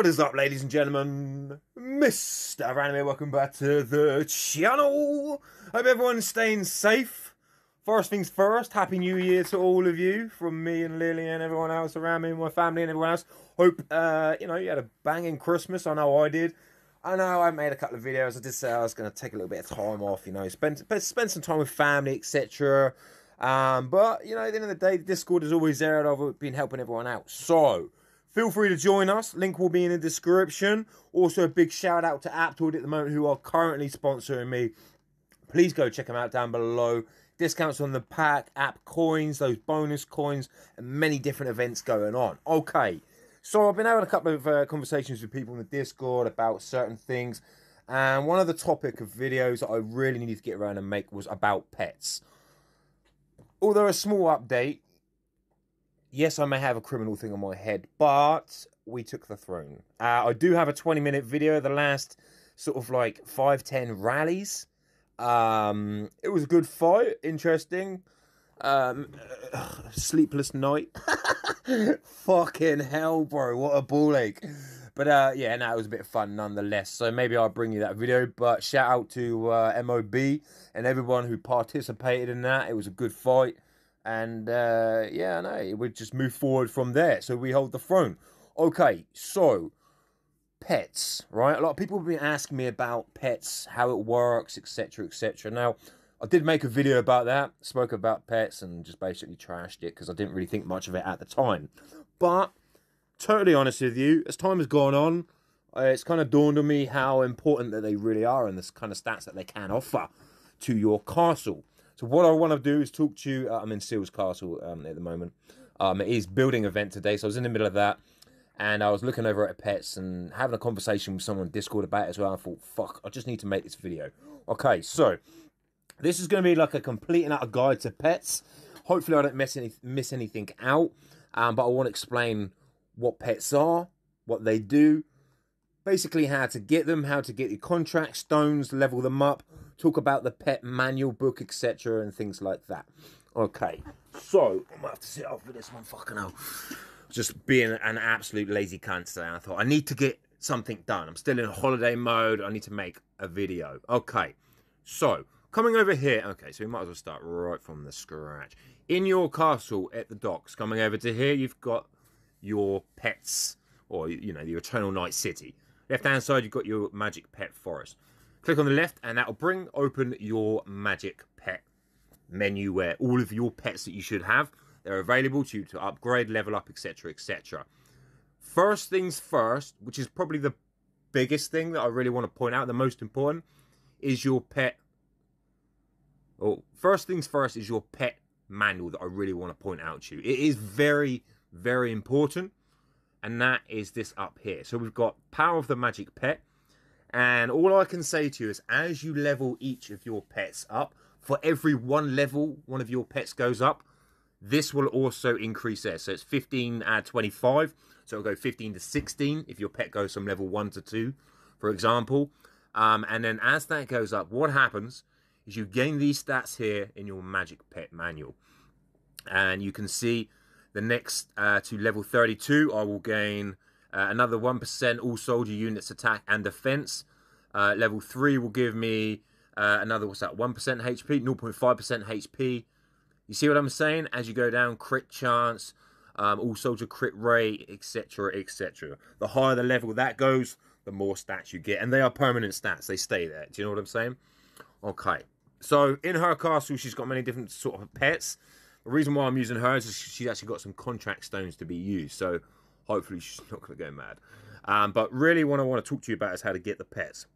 What is up, ladies and gentlemen? Mr. Anime, welcome back to the channel. Hope everyone's staying safe. First things first, Happy New Year to all of you from me and Lily and everyone else around me, my family and everyone else. Hope, you had a banging Christmas. I know I did. I know I made a couple of videos. I did say I was going to take a little bit of time off, spend some time with family, etc. But, at the end of the day, the Discord is always there and I've been helping everyone out. So, feel free to join us. Link will be in the description. Also, a big shout out to Aptoid at the moment who are currently sponsoring me. Please go check them out down below. Discounts on the pack, app coins, those bonus coins, and many different events going on. Okay, so I've been having a couple of conversations with people in the Discord about certain things. And one of the topic of videos that I really needed to get around and make was about pets. Although a small update, yes, I may have a criminal thing on my head, but we took the throne. I do have a 20-minute video, the last sort of like 5-10 rallies. It was a good fight, interesting. Sleepless night. Fucking hell, bro, what a ball ache. But yeah, no, it was a bit of fun nonetheless. So maybe I'll bring you that video. But shout out to MOB and everyone who participated in that. It was a good fight. And yeah, no, we just move forward from there. So we hold the throne. Okay, so pets, right? A lot of people have been asking me about pets, how it works, etc, etc. Now, I did make a video about that, spoke about pets and just basically trashed it because I didn't really think much of it at the time. But, totally honest with you, as time has gone on, it's kind of dawned on me how important that they really are and the kind of stats that they can offer to your castle. So what I want to do is talk to you, I'm in Seals Castle at the moment. It is building event today, so I was in the middle of that. And I was looking over at pets and having a conversation with someone on Discord about it as well. I thought, fuck, I just need to make this video. Okay, so this is going to be like a complete and utter guide to pets. Hopefully I don't miss anything out. But I want to explain what pets are, what they do, basically how to get them, how to get your contract stones, level them up, talk about the pet manual book, etc. and things like that. Okay, so I'm going to have to sit off with this one, fucking hell. Just being an absolute lazy cunt today. I thought, I need to get something done. I'm still in holiday mode. I need to make a video. Okay, so coming over here. Okay, so we might as well start right from the scratch. In your castle at the docks, coming over to here, you've got your pets, or, the Eternal Night City. Left-hand side, you've got your Magic Pet Forest. Click on the left, and that will open your Magic Pet menu where all of your pets that you should have, they're available to you to upgrade, level up, etc, etc. First things first, which is probably the biggest thing that I really want to point out, the most important, is your pet. Oh, first things first is your pet manual that I really want to point out to you. It is very, very important, and that is this up here. So we've got Power of the Magic Pet, and all I can say to you is as you level each of your pets up, for every one level one of your pets goes up, this will also increase there. So it's 15 out of 25. So it'll go 15 to 16 if your pet goes from level 1 to 2, for example. And then as that goes up, what happens is you gain these stats here in your Magic Pet Manual. And you can see the next to level 32, I will gain another 1% all soldier units attack and defense. Level 3 will give me another, 1% HP, 0.5% HP. You see what I'm saying? As you go down, crit chance, all soldier crit rate, etc, etc. The higher the level that goes, the more stats you get. And they are permanent stats. They stay there. Do you know what I'm saying? Okay. So, in her castle, she's got many different sort of pets. The reason why I'm using her is she's actually got some contract stones to be used. So, hopefully she's not going to go mad. But really what I want to talk to you about is how to get the pets.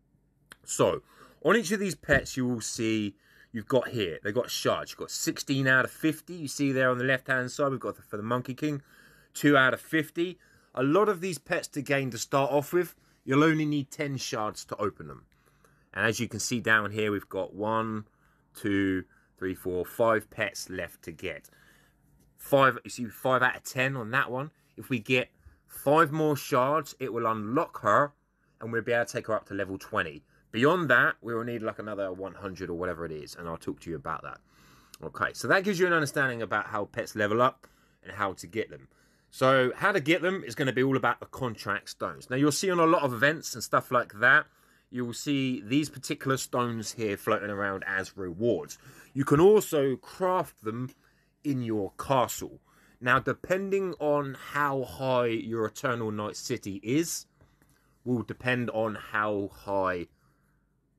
So, on each of these pets, you will see you've got here, they've got shards. You've got 16 out of 50. You see there on the left-hand side, we've got for the Monkey King, 2 out of 50. A lot of these pets to gain to start off with, you'll only need 10 shards to open them. And as you can see down here, we've got 1, 2, 3, 4, 5 pets left to get. You see 5 out of 10 on that one. If we get 5 more shards, it will unlock her, and we'll be able to take her up to level 20. Beyond that, we will need like another 100 or whatever it is, and I'll talk to you about that. Okay, so that gives you an understanding about how pets level up and how to get them. So how to get them is going to be all about the contract stones. Now you'll see on a lot of events and stuff like that, you will see these particular stones here floating around as rewards. You can also craft them in your castle. Now, depending on how high your Eternal Night City is, will depend on how high,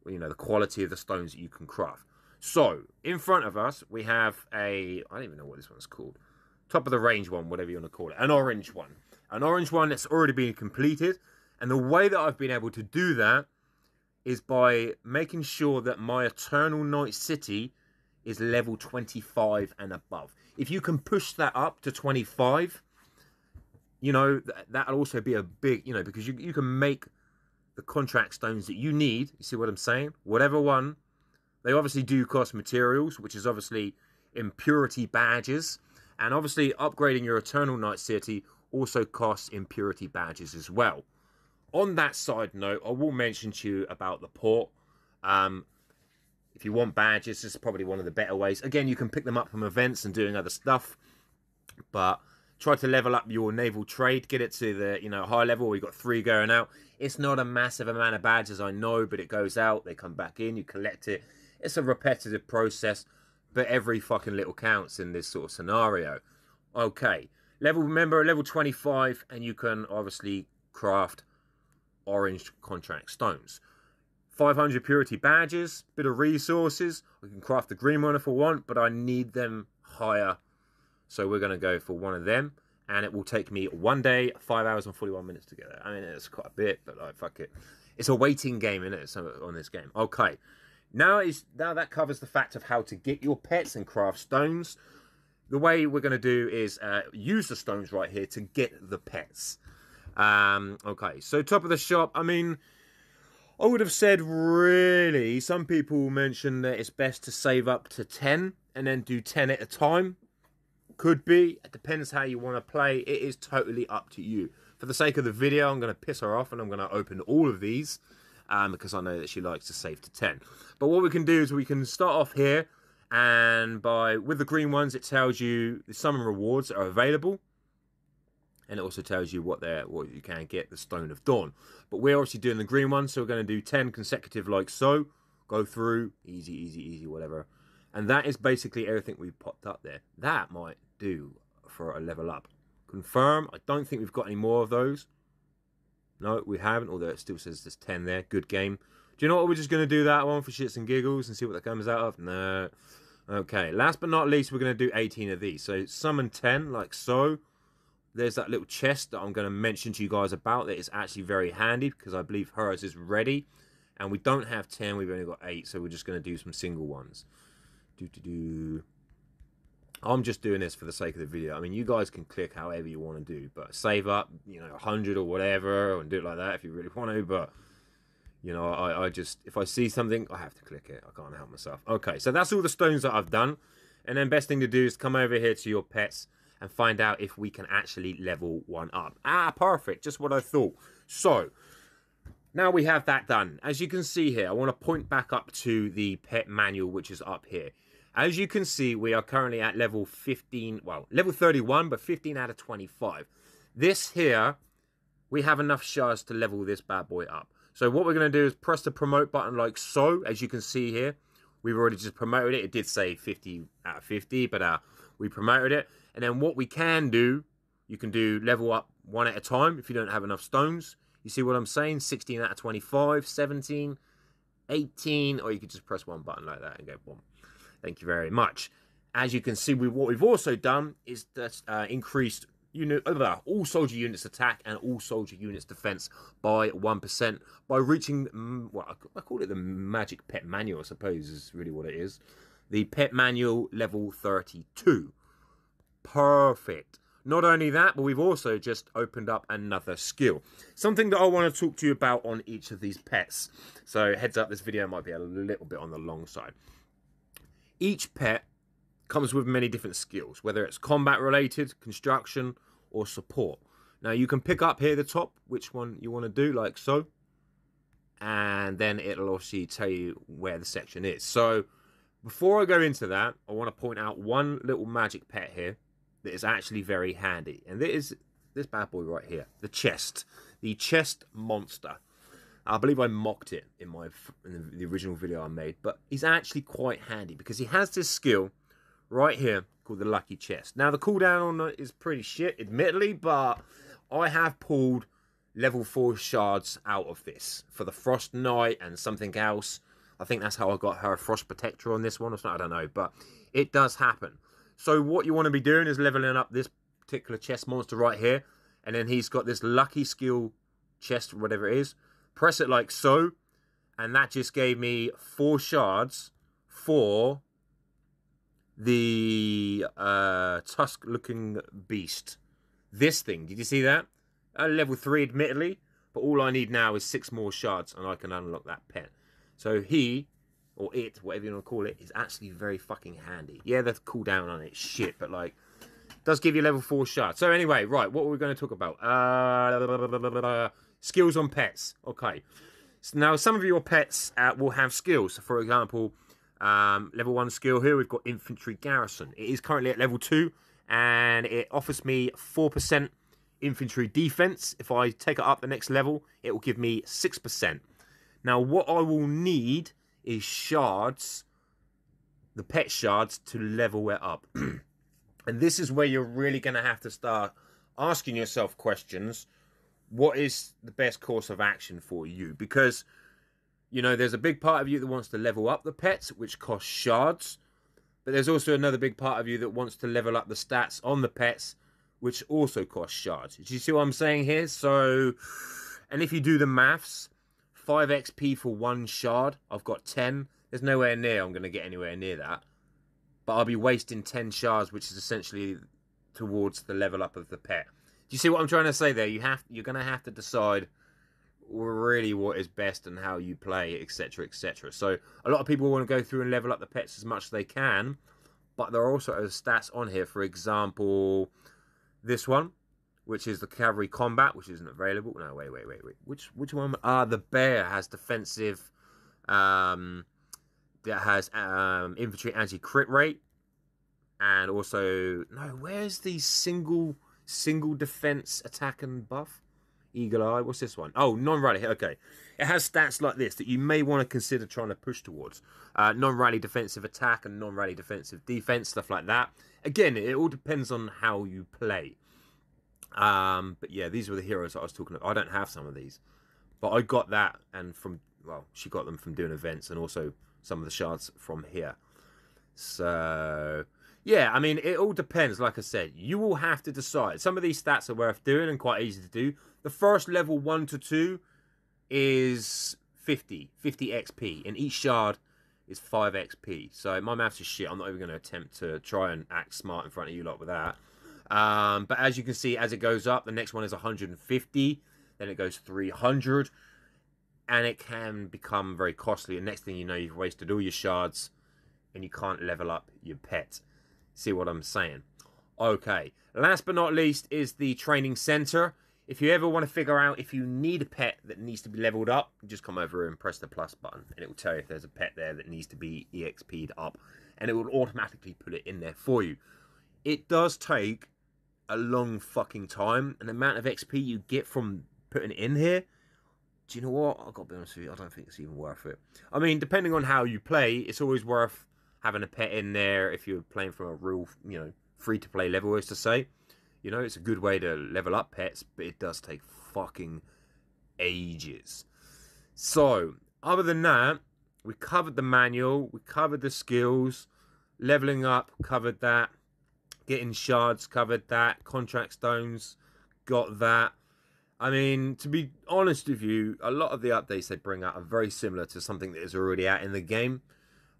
you know, the quality of the stones that you can craft. So, in front of us, we have I don't even know what this one's called. Top of the range one, whatever you want to call it. An orange one. An orange one that's already been completed. And the way that I've been able to do that is by making sure that my Eternal Night City is level 25 and above. If you can push that up to 25, you know, that'll also be a big, you know, because you can make the contract stones that you need. You see what I'm saying? Whatever one. They obviously do cost materials, which is obviously impurity badges. And obviously upgrading your Eternal Night City also costs impurity badges as well. On that side note, I will mention to you about the port. If you want badges, this is probably one of the better ways. Again, you can pick them up from events and doing other stuff. But try to level up your naval trade. Get it to the, you know, high level. We've got 3 going out. It's not a massive amount of badges, I know, but it goes out. They come back in. You collect it. It's a repetitive process. But every fucking little counts in this sort of scenario. Okay. Remember, level 25. And you can obviously craft orange contract stones. 500 purity badges, bit of resources. I can craft the green one if I want, but I need them higher. So we're going to go for one of them. And it will take me 1 day, 5 hours and 41 minutes to get there. I mean, it's quite a bit, but like, fuck it. It's a waiting game, isn't it, so, on this game. Okay. Now that covers the fact of how to get your pets and craft stones. The way we're going to do is use the stones right here to get the pets. Okay, so top of the shop, I mean, I would have said really, some people mention that it's best to save up to 10 and then do 10 at a time. Could be. It depends how you want to play. It is totally up to you. For the sake of the video, I'm going to piss her off and I'm going to open all of these because I know that she likes to save to 10. But what we can do is we can start off here, and with the green ones, it tells you the summon rewards that are available. And it also tells you what you can get, the Stone of Dawn. But we're obviously doing the green one, so we're going to do 10 consecutive like so. Go through, easy, easy, easy, whatever. And that is basically everything we've popped up there. That might do for a level up. Confirm. I don't think we've got any more of those. No, we haven't, although it still says there's 10 there. Good game. Do you know what? We're just going to do that one for shits and giggles and see what that comes out of? No. Okay, last but not least, we're going to do 18 of these. So summon 10 like so. There's that little chest that I'm going to mention to you guys about that is actually very handy because I believe hers is ready. And we don't have 10, we've only got 8, so we're just going to do some single ones. I'm just doing this for the sake of the video. I mean, you guys can click however you want to do, but save up, you know, 100 or whatever, and do it like that if you really want to. But, you know, I just, if I see something, I have to click it. I can't help myself. Okay, so that's all the stones that I've done. And then best thing to do is come over here to your pets and find out if we can actually level one up. Ah, perfect. Just what I thought. So, now we have that done. As you can see here, I want to point back up to the pet manual, which is up here. As you can see, we are currently at level 15, well, level 31, but 15 out of 25. This here, we have enough shards to level this bad boy up. So what we're going to do is press the promote button like so. As you can see here, we've already just promoted it. It did say 50 out of 50, but we promoted it. And then what we can do, you can do level up one at a time if you don't have enough stones. You see what I'm saying? 16 out of 25, 17, 18, or you could just press one button like that and go boom. Thank you very much. As you can see, what we've also done is that increased all soldier units attack and all soldier units defense by 1% by reaching, well, I call it the magic pet manual, I suppose is really what it is. The pet manual level 32. Perfect. Not only that, but we've also just opened up another skill. Something that I want to talk to you about on each of these pets. So heads up, this video might be a little bit on the long side. Each pet comes with many different skills, whether it's combat related, construction, or support. Now you can pick up here the top which one you want to do, like so. And then it'll obviously tell you where the section is. So before I go into that, I want to point out one little magic pet here that is actually very handy. And this bad boy right here, the chest monster. I believe I mocked it in the original video I made, but he's actually quite handy because he has this skill right here called the Lucky Chest. Now the cooldown on it is pretty shit, admittedly, but I have pulled level 4 shards out of this for the Frost Knight and something else. I think that's how I got her Frost Protector on this one or something, I don't know, but it does happen. So what you want to be doing is leveling up this particular chest monster right here, and then he's got this lucky skill chest, whatever it is. Press it like so, and that just gave me 4 shards for the tusk-looking beast. This thing, did you see that? Level 3, admittedly, but all I need now is 6 more shards, and I can unlock that pet. So he, or it, whatever you want to call it, is actually very fucking handy. Yeah, the cooldown on it shit, but like, does give you level 4 shards. So anyway, right, what were we going to talk about? Skills on pets. Okay. So now, some of your pets will have skills. For example, level 1 skill here, we've got Infantry Garrison. It is currently at level 2, and it offers me 4% infantry defense. If I take it up the next level, it will give me 6%. Now, what I will need is shards, the pet shards, to level it up. And this is where you're really going to have to start asking yourself questions. What is the best course of action for you? Because, you know, there's a big part of you that wants to level up the pets, which costs shards. But there's also another big part of you that wants to level up the stats on the pets, which also costs shards. Do you see what I'm saying here? So, and if you do the maths, 5 XP for 1 shard, I've got 10. There's nowhere near I'm going to get anywhere near that. But I'll be wasting 10 shards, which is essentially towards the level up of the pet. Do you see what I'm trying to say there? You're going to have to decide really what is best and how you play, etc, etc. So a lot of people want to go through and level up the pets as much as they can, but there are also stats on here. For example, this one, which is the Cavalry Combat, which isn't available. No, wait. Which one? The bear has defensive. That has infantry anti-crit rate, and also where's the single defense attack and buff? Eagle Eye. What's this one? Oh, non-rally. Okay, it has stats like this that you may want to consider trying to push towards. Non-rally defensive attack and non-rally defensive defense, stuff like that. Again, it all depends on how you play. But yeah, these were the heroes that I was talking about. I don't have some of these, but I got that, and she got them from doing events, and also some of the shards from here. So yeah, I mean, it all depends. Like I said, you will have to decide. Some of these stats are worth doing and quite easy to do. The first level 1 to 2 is 50 XP, and each shard is 5 XP. So my maths is shit. I'm not even going to attempt to try and act smart in front of you lot with that. But as you can see, as it goes up, the next one is 150, then it goes 300, and it can become very costly. And next thing you know, you've wasted all your shards, and you can't level up your pet. See what I'm saying? Okay, last but not least is the training center. If you ever want to figure out if you need a pet that needs to be leveled up, just come over here and press the plus button, and it will tell you if there's a pet there that needs to be EXP'd up, and it will automatically put it in there for you. It does take a long fucking time, and the amount of XP you get from putting it in here, do you know what? I've got to be honest with you, I don't think it's even worth it. I mean, depending on how you play, it's always worth having a pet in there if you're playing from a real, you know, free-to-play level, is to say. You know, it's a good way to level up pets, but it does take fucking ages. So, other than that, we covered the manual, we covered the skills, leveling up, covered that, getting shards, covered that, contract stones, got that. I mean, to be honest with you, a lot of the updates they bring out are very similar to something that is already out in the game.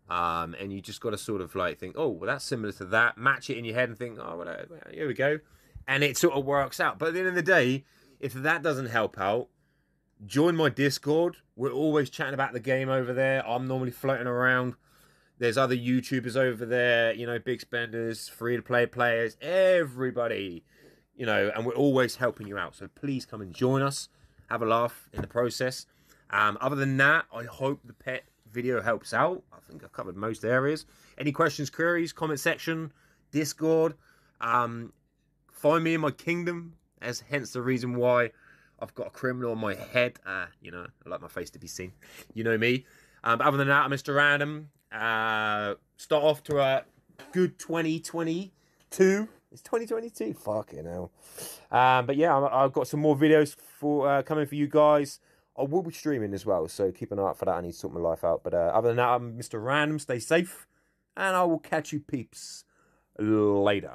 And you just got to sort of like think, oh, well, that's similar to that. Match it in your head and think, oh, well, here we go. And it sort of works out. But at the end of the day, if that doesn't help out, join my Discord. We're always chatting about the game over there. I'm normally floating around. There's other YouTubers over there, you know, big spenders, free-to-play players, everybody, you know, and we're always helping you out. So please come and join us. Have a laugh in the process. Other than that, I hope the pet video helps out. I think I've covered most areas. Any questions, queries, comment section, Discord. Find me in my kingdom. As hence the reason why I've got a criminal on my head. You know, I like my face to be seen. You know me. But other than that, I'm Mr. Random. Start off to a good 2022. It's 2022. Fucking hell. But yeah, I've got some more videos for coming for you guys. I will be streaming as well, so keep an eye out for that. I need to sort my life out. But other than that, I'm Mr. Random. Stay safe, and I will catch you peeps later.